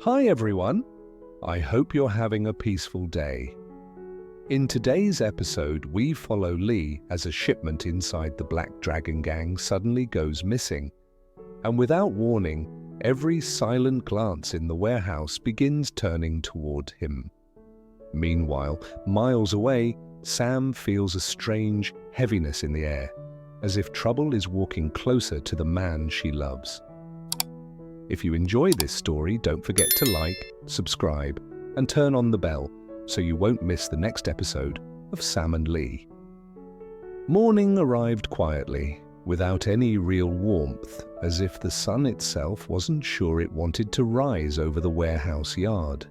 Hi everyone, I hope you're having a peaceful day. In today's episode, we follow Lee as a shipment inside the Black Dragon Gang suddenly goes missing. And without warning, every silent glance in the warehouse begins turning toward him. Meanwhile, miles away, Sam feels a strange heaviness in the air, as if trouble is walking closer to the man she loves. If you enjoy this story, don't forget to like, subscribe, and turn on the bell so you won't miss the next episode of Sam and Lee. Morning arrived quietly, without any real warmth, as if the sun itself wasn't sure it wanted to rise over the warehouse yard.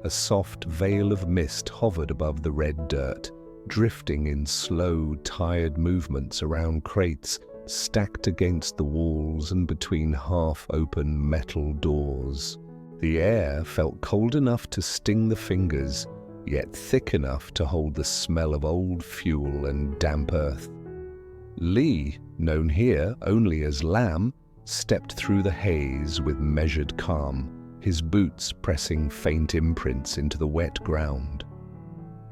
A soft veil of mist hovered above the red dirt, drifting in slow, tired movements around crates stacked against the walls and between half-open metal doors. The air felt cold enough to sting the fingers, yet thick enough to hold the smell of old fuel and damp earth. Lee, known here only as Lamb, stepped through the haze with measured calm, his boots pressing faint imprints into the wet ground.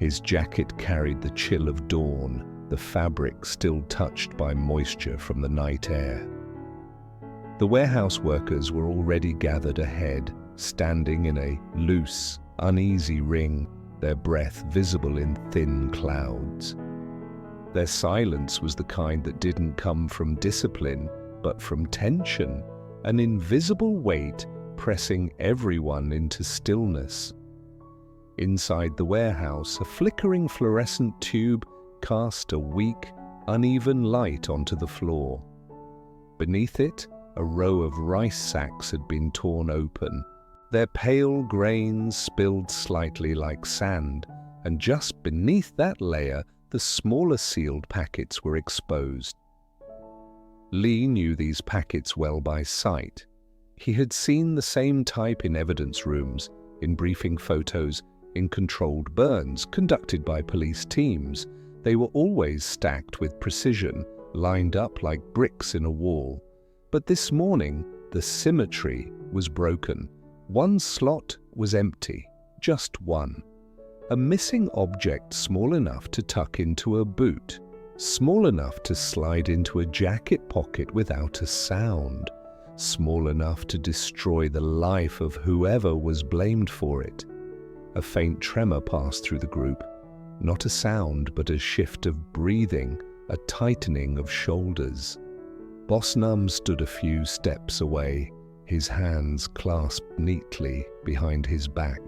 His jacket carried the chill of dawn, the fabric still touched by moisture from the night air. The warehouse workers were already gathered ahead, standing in a loose, uneasy ring, their breath visible in thin clouds. Their silence was the kind that didn't come from discipline, but from tension, an invisible weight pressing everyone into stillness. Inside the warehouse, a flickering fluorescent tube cast a weak, uneven light onto the floor. Beneath it, a row of rice sacks had been torn open, their pale grains spilled slightly like sand, and just beneath that layer, the smaller sealed packets were exposed. Lee knew these packets well by sight. He had seen the same type in evidence rooms, in briefing photos, in controlled burns conducted by police teams. They were always stacked with precision, lined up like bricks in a wall. But this morning, the symmetry was broken. One slot was empty, just one. A missing object small enough to tuck into a boot, small enough to slide into a jacket pocket without a sound, small enough to destroy the life of whoever was blamed for it. A faint tremor passed through the group. Not a sound, but a shift of breathing, a tightening of shoulders. Boss Num stood a few steps away, his hands clasped neatly behind his back.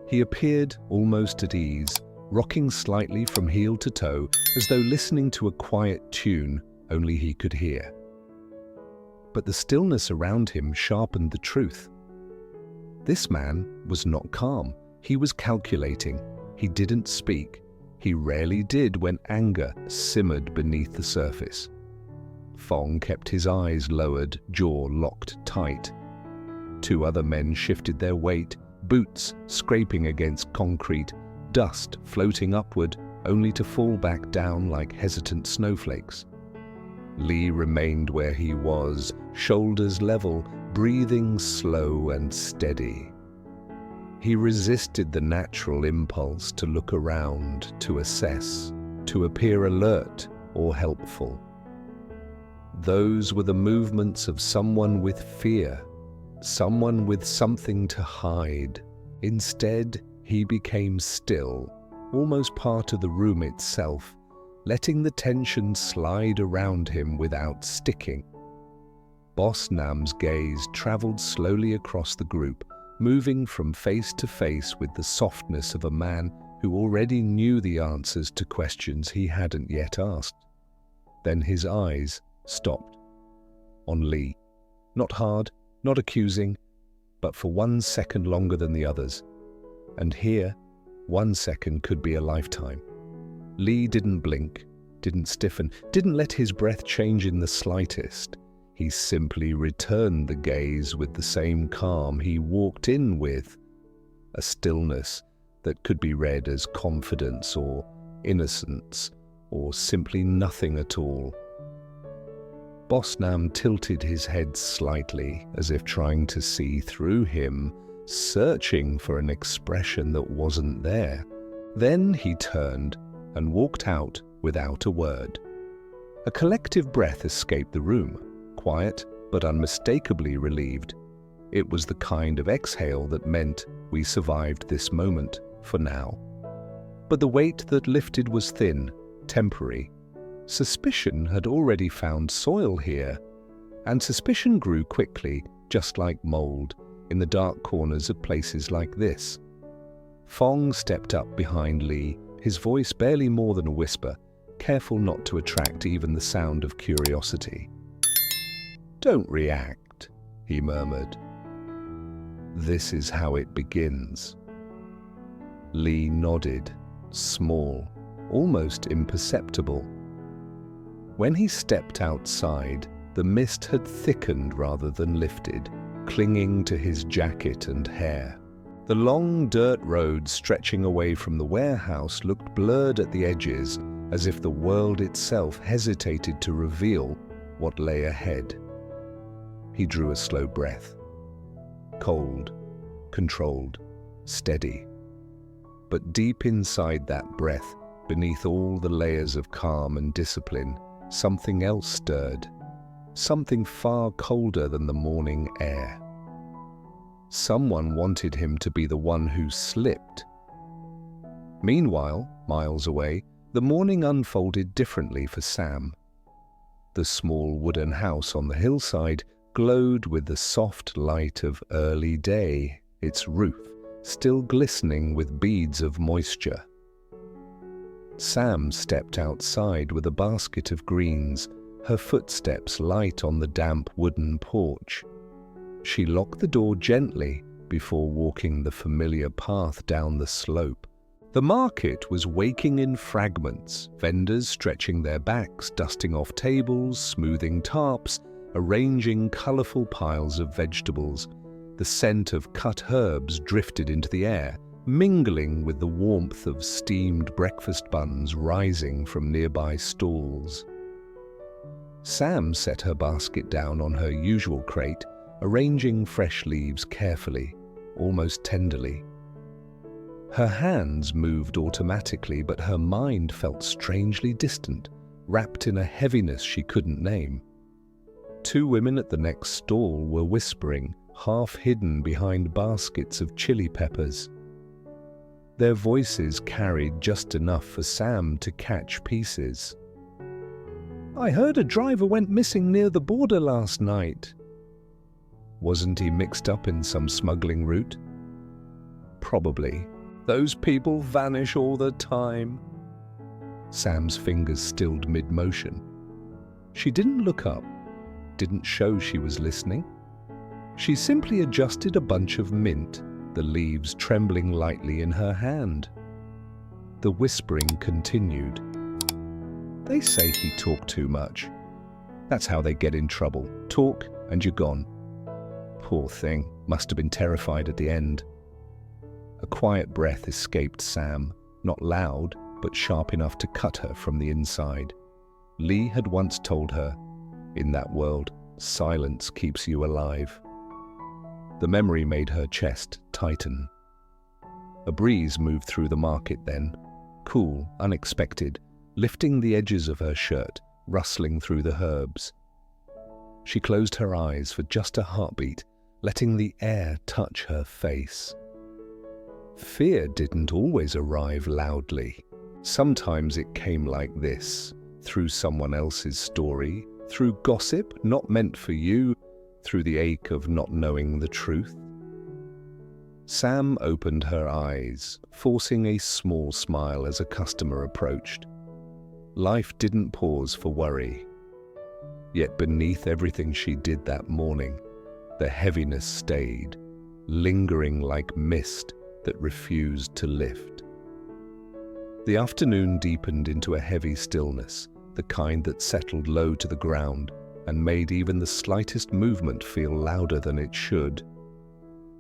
He appeared almost at ease, rocking slightly from heel to toe, as though listening to a quiet tune only he could hear. But the stillness around him sharpened the truth. This man was not calm. He was calculating. He didn't speak. He rarely did when anger simmered beneath the surface. Fong kept his eyes lowered, jaw locked tight. Two other men shifted their weight, boots scraping against concrete, dust floating upward, only to fall back down like hesitant snowflakes. Lee remained where he was, shoulders level, breathing slow and steady. He resisted the natural impulse to look around, to assess, to appear alert or helpful. Those were the movements of someone with fear, someone with something to hide. Instead, he became still, almost part of the room itself, letting the tension slide around him without sticking. Boss Nam's gaze traveled slowly across the group, moving from face to face with the softness of a man who already knew the answers to questions he hadn't yet asked. Then his eyes stopped on Lee. Not hard, not accusing, but for 1 second longer than the others. And here, 1 second could be a lifetime. Lee didn't blink, didn't stiffen, didn't let his breath change in the slightest. He simply returned the gaze with the same calm he walked in with, a stillness that could be read as confidence or innocence or simply nothing at all. Boss Nam tilted his head slightly, as if trying to see through him, searching for an expression that wasn't there. Then he turned and walked out without a word. A collective breath escaped the room, quiet but unmistakably relieved. It was the kind of exhale that meant we survived this moment for now. But the weight that lifted was thin, temporary. Suspicion had already found soil here, and suspicion grew quickly, just like mold, in the dark corners of places like this. Fong stepped up behind Li, his voice barely more than a whisper, careful not to attract even the sound of curiosity. "Don't react," he murmured. "This is how it begins." Li nodded, small, almost imperceptible. When he stepped outside, the mist had thickened rather than lifted, clinging to his jacket and hair. The long dirt road stretching away from the warehouse looked blurred at the edges, as if the world itself hesitated to reveal what lay ahead. He drew a slow breath. Cold, controlled, steady. But deep inside that breath, beneath all the layers of calm and discipline, something else stirred. Something far colder than the morning air. Someone wanted him to be the one who slipped. Meanwhile, miles away, the morning unfolded differently for Sam. The small wooden house on the hillside glowed with the soft light of early day, its roof still glistening with beads of moisture. Sam stepped outside with a basket of greens, her footsteps light on the damp wooden porch. She locked the door gently before walking the familiar path down the slope. The market was waking in fragments, vendors stretching their backs, dusting off tables, smoothing tarps, arranging colourful piles of vegetables. The scent of cut herbs drifted into the air, mingling with the warmth of steamed breakfast buns rising from nearby stalls. Sam set her basket down on her usual crate, arranging fresh leaves carefully, almost tenderly. Her hands moved automatically, but her mind felt strangely distant, wrapped in a heaviness she couldn't name. Two women at the next stall were whispering, half hidden behind baskets of chili peppers. Their voices carried just enough for Sam to catch pieces. "I heard a driver went missing near the border last night." Wasn't he mixed up in some smuggling route? Probably. Those people vanish all the time. Sam's fingers stilled mid-motion. She didn't look up, didn't show she was listening. She simply adjusted a bunch of mint, the leaves trembling lightly in her hand. The whispering continued. "They say he talked too much. That's how they get in trouble. Talk and you're gone." Poor thing, must have been terrified at the end. A quiet breath escaped Sam, not loud, but sharp enough to cut her from the inside. Li had once told her, "In that world, silence keeps you alive." The memory made her chest tighten. A breeze moved through the market then, cool, unexpected, lifting the edges of her shirt, rustling through the herbs. She closed her eyes for just a heartbeat, letting the air touch her face. Fear didn't always arrive loudly. Sometimes it came like this, through someone else's story, through gossip not meant for you, through the ache of not knowing the truth. Sam opened her eyes, forcing a small smile as a customer approached. Life didn't pause for worry. Yet beneath everything she did that morning, the heaviness stayed, lingering like mist that refused to lift. The afternoon deepened into a heavy stillness, the kind that settled low to the ground and made even the slightest movement feel louder than it should.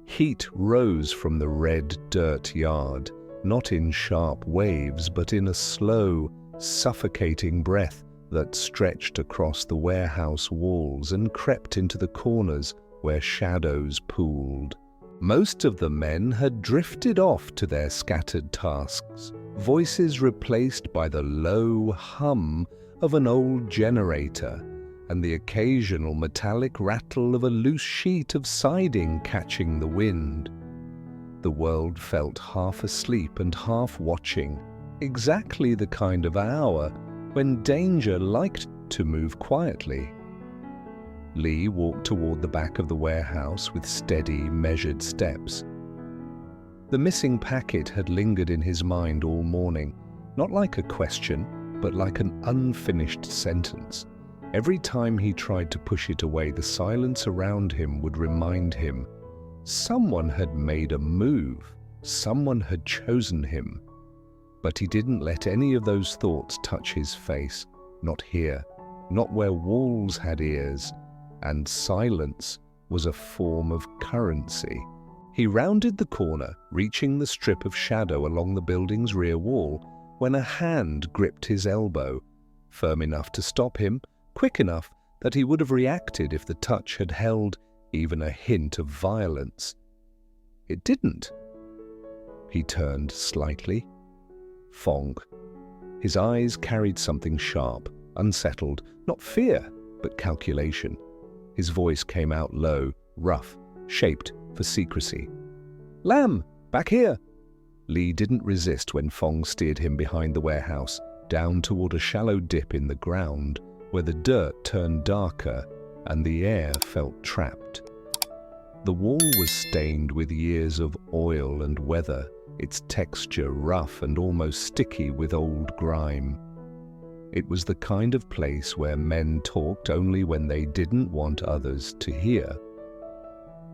Heat rose from the red dirt yard, not in sharp waves, but in a slow, suffocating breath that stretched across the warehouse walls and crept into the corners where shadows pooled, Most of the men had drifted off to their scattered tasks, voices replaced by the low hum of an old generator and the occasional metallic rattle of a loose sheet of siding catching the wind. The world felt half asleep and half watching, exactly the kind of hour when danger liked to move quietly. Lee walked toward the back of the warehouse with steady, measured steps. The missing packet had lingered in his mind all morning, not like a question, but like an unfinished sentence. Every time he tried to push it away, the silence around him would remind him someone had made a move, someone had chosen him. But he didn't let any of those thoughts touch his face, not here, not where walls had ears, and silence was a form of currency. He rounded the corner, reaching the strip of shadow along the building's rear wall, when a hand gripped his elbow, firm enough to stop him, quick enough that he would have reacted if the touch had held even a hint of violence. It didn't. He turned slightly. Fong. His eyes carried something sharp, unsettled, not fear, but calculation. His voice came out low, rough, shaped for secrecy. "Lamb, back here!" Lee didn't resist when Fong steered him behind the warehouse, down toward a shallow dip in the ground, where the dirt turned darker and the air felt trapped. The wall was stained with years of oil and weather, its texture rough and almost sticky with old grime. It was the kind of place where men talked only when they didn't want others to hear.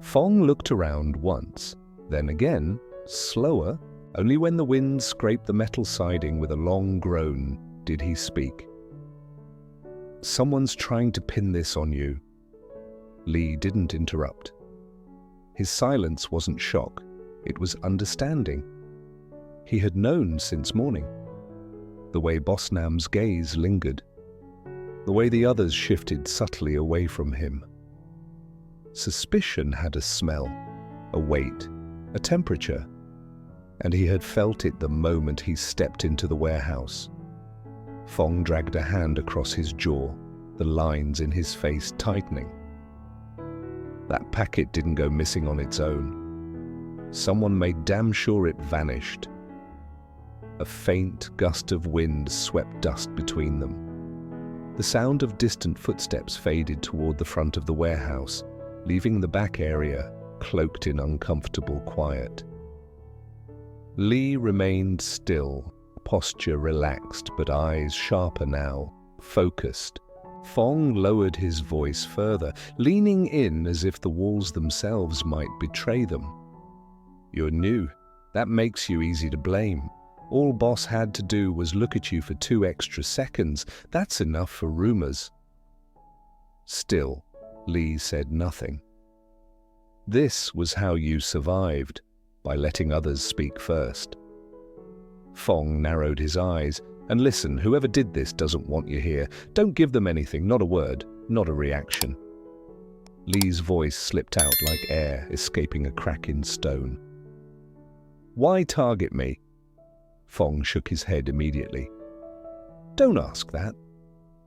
Fong looked around once, then again, slower. Only when the wind scraped the metal siding with a long groan did he speak. "Someone's trying to pin this on you." Lee didn't interrupt. His silence wasn't shock, it was understanding. He had known since morning. The way Bosnam's gaze lingered, the way the others shifted subtly away from him. Suspicion had a smell, a weight, a temperature, and he had felt it the moment he stepped into the warehouse. Fong dragged a hand across his jaw, the lines in his face tightening. That packet didn't go missing on its own. Someone made damn sure it vanished. A faint gust of wind swept dust between them. The sound of distant footsteps faded toward the front of the warehouse, leaving the back area cloaked in uncomfortable quiet. Lee remained still, posture relaxed but eyes sharper now, focused. Fong lowered his voice further, leaning in as if the walls themselves might betray them. "You're new. That makes you easy to blame. All Boss had to do was look at you for 2 extra seconds. That's enough for rumors." Still, Lee said nothing. "This was how you survived, by letting others speak first." Fong narrowed his eyes. "And listen, whoever did this doesn't want you here. Don't give them anything, not a word, not a reaction." Lee's voice slipped out like air escaping a crack in stone. "Why target me?" Fong shook his head immediately. "Don't ask that.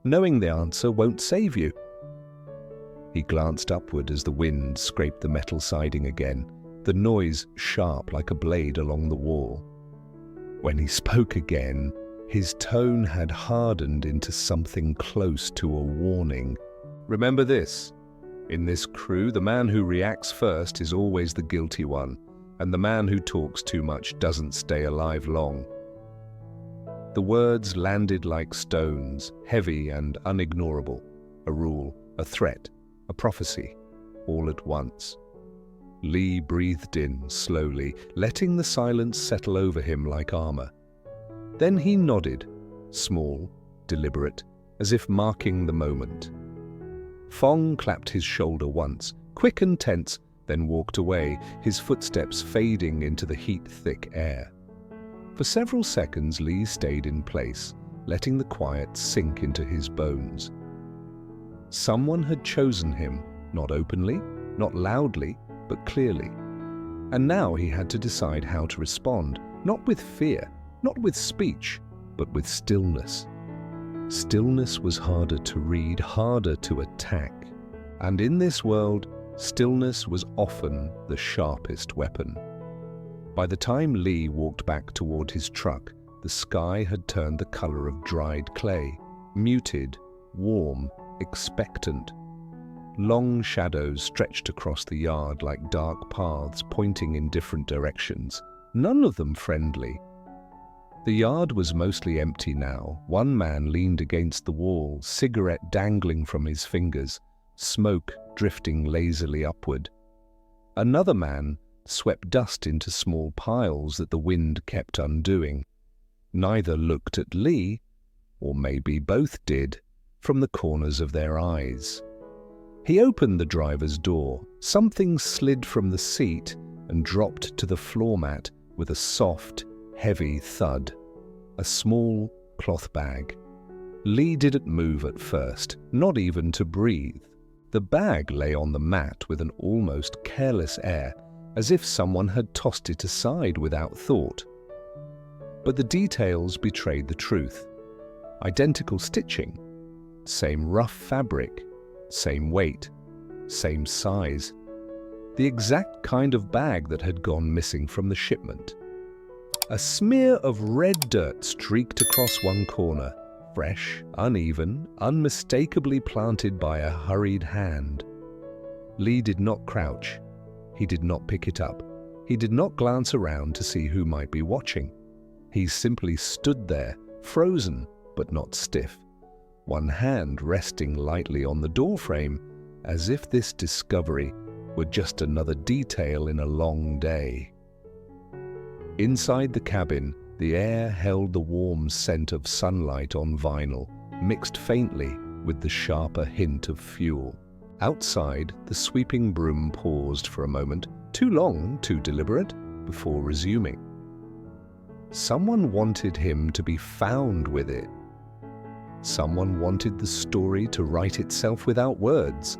Knowing the answer won't save you." He glanced upward as the wind scraped the metal siding again, the noise sharp like a blade along the wall. When he spoke again, his tone had hardened into something close to a warning. "Remember this. In this crew, the man who reacts first is always the guilty one, and the man who talks too much doesn't stay alive long." The words landed like stones, heavy and unignorable. A rule, a threat, a prophecy, all at once. Lee breathed in slowly, letting the silence settle over him like armor. Then he nodded, small, deliberate, as if marking the moment. Fong clapped his shoulder once, quick and tense, then walked away, his footsteps fading into the heat-thick air. For several seconds, Lee stayed in place, letting the quiet sink into his bones. Someone had chosen him, not openly, not loudly, but clearly. And now he had to decide how to respond, not with fear, not with speech, but with stillness. Stillness was harder to read, harder to attack. And in this world, stillness was often the sharpest weapon. By the time Lee walked back toward his truck, the sky had turned the color of dried clay, muted, warm, expectant. Long shadows stretched across the yard like dark paths pointing in different directions, none of them friendly. The yard was mostly empty now. One man leaned against the wall, cigarette dangling from his fingers, smoke drifting lazily upward. Another man swept dust into small piles that the wind kept undoing. Neither looked at Lee, or maybe both did, from the corners of their eyes. He opened the driver's door. Something slid from the seat and dropped to the floor mat with a soft, heavy thud. A small cloth bag. Lee didn't move at first, not even to breathe. The bag lay on the mat with an almost careless air, as if someone had tossed it aside without thought. But the details betrayed the truth. Identical stitching, same rough fabric, same weight, same size. The exact kind of bag that had gone missing from the shipment. A smear of red dirt streaked across one corner, fresh, uneven, unmistakably planted by a hurried hand. Lee did not crouch. He did not pick it up. He did not glance around to see who might be watching. He simply stood there, frozen but not stiff, one hand resting lightly on the doorframe, as if this discovery were just another detail in a long day. Inside the cabin, the air held the warm scent of sunlight on vinyl, mixed faintly with the sharper hint of fuel. Outside, the sweeping broom paused for a moment, too long, too deliberate, before resuming. Someone wanted him to be found with it. Someone wanted the story to write itself without words.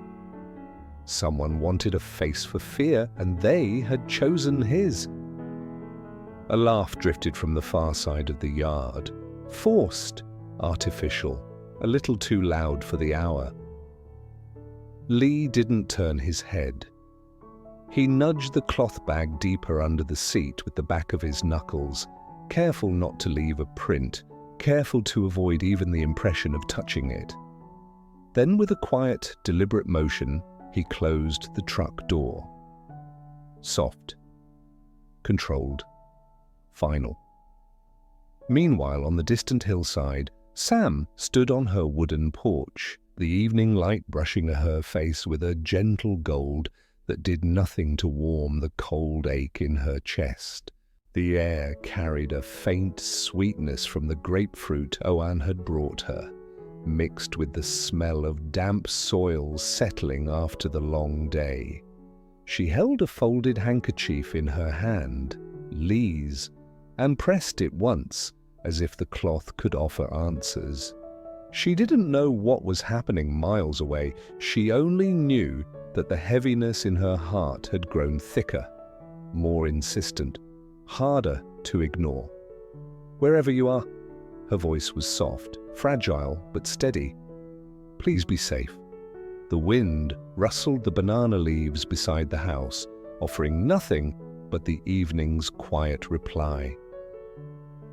Someone wanted a face for fear, and they had chosen his. A laugh drifted from the far side of the yard, forced, artificial, a little too loud for the hour. Lee didn't turn his head. He nudged the cloth bag deeper under the seat with the back of his knuckles, careful not to leave a print, careful to avoid even the impression of touching it. Then, with a quiet, deliberate motion, he closed the truck door. Soft, controlled, final. Meanwhile, on the distant hillside, Sam stood on her wooden porch, the evening light brushing her face with a gentle gold that did nothing to warm the cold ache in her chest. The air carried a faint sweetness from the grapefruit Oan had brought her, mixed with the smell of damp soil settling after the long day. She held a folded handkerchief in her hand, Lee's, and pressed it once, as if the cloth could offer answers. She didn't know what was happening miles away. She only knew that the heaviness in her heart had grown thicker, more insistent, harder to ignore. Wherever you are, her voice was soft, fragile but steady. Please be safe. The wind rustled the banana leaves beside the house, offering nothing but the evening's quiet reply.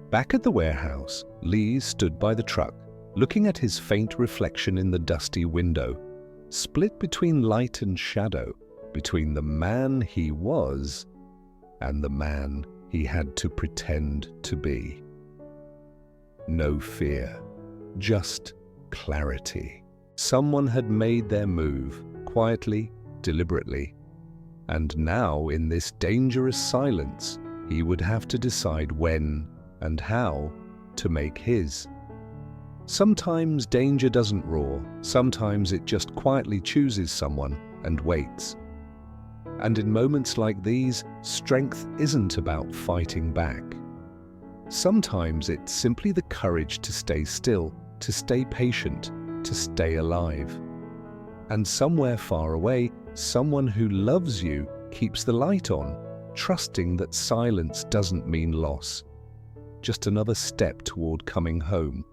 Back at the warehouse, Lee stood by the truck, looking at his faint reflection in the dusty window, split between light and shadow, between the man he was and the man he had to pretend to be. No fear, just clarity. Someone had made their move, quietly, deliberately, and now, in this dangerous silence, he would have to decide when and how to make his. Sometimes danger doesn't roar, sometimes it just quietly chooses someone and waits. And in moments like these, strength isn't about fighting back. Sometimes it's simply the courage to stay still, to stay patient, to stay alive. And somewhere far away, someone who loves you keeps the light on, trusting that silence doesn't mean loss, just another step toward coming home.